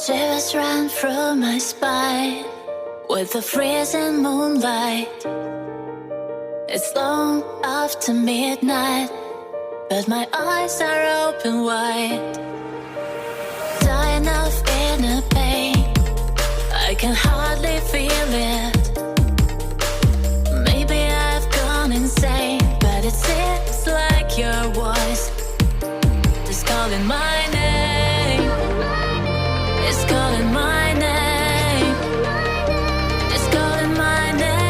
Shivers ran through my spine with the freezing moonlight. It's long after midnight, but my eyes are open wide. Dying of inner pain, I can hardly feel it. Maybe I've gone insane, but it seems like your voice is calling my name. It's calling my name. It's calling my name.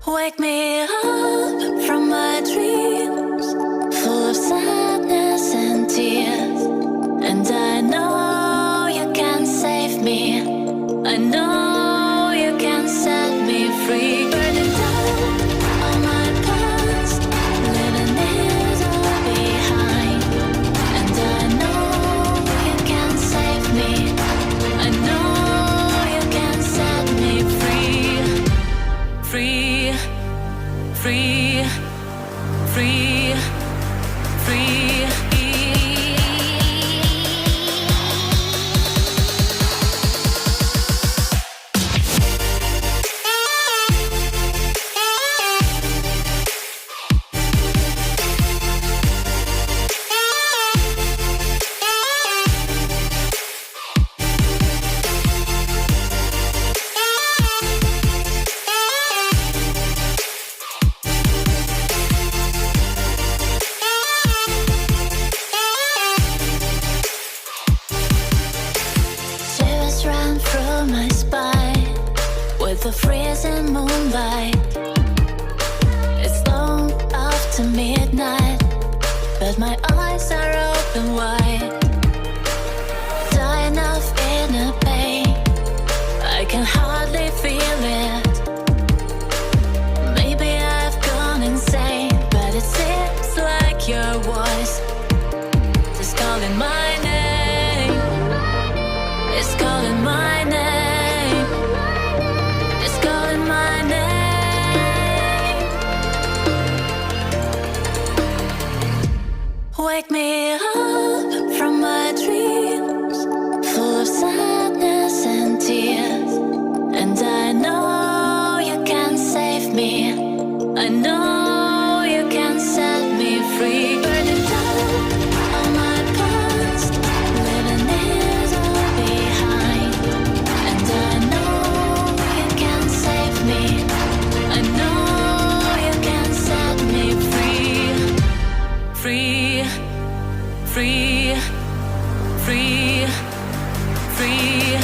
Wake me up from my dreams, full of sadness and tears. And I know you can save me. I know you can set me free. Burning down all my past, leaving it all behind. And I know you can save me. I know you can set me free. Free, free, free, free. The freezing moonlight. It's long after midnight, but my eyes are open wide. Dying of inner pain, I can hardly feel it. Maybe I've gone insane, but it seems like your voice is calling my name. It's calling my name. My name. Wake me up from my dreams, full of sadness and tears. And I know you can save me. I know you can set me free. Burning down all my past, leaving it all behind. And I know you can save me. I know you can set me free. Free, free, free, free.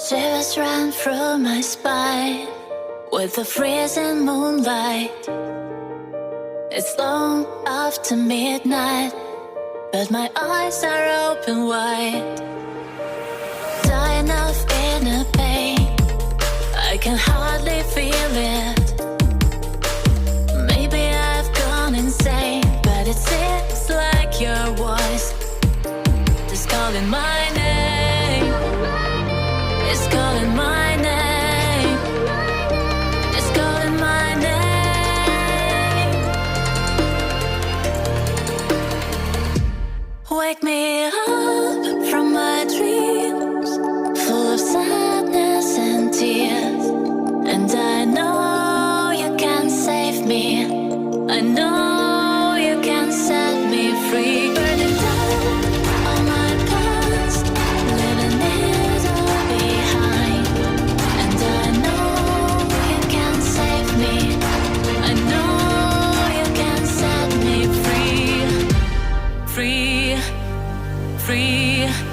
Shivers ran through my spine with the freezing moonlight. It's long after midnight, but my eyes are open wide. Dying of inner pain, I can hardly feel it. Maybe I've gone insane, but it seems like your voice is calling my name. It's calling my name. It's calling my name. Wake me up from my dreams, full of sadness and tears. And free.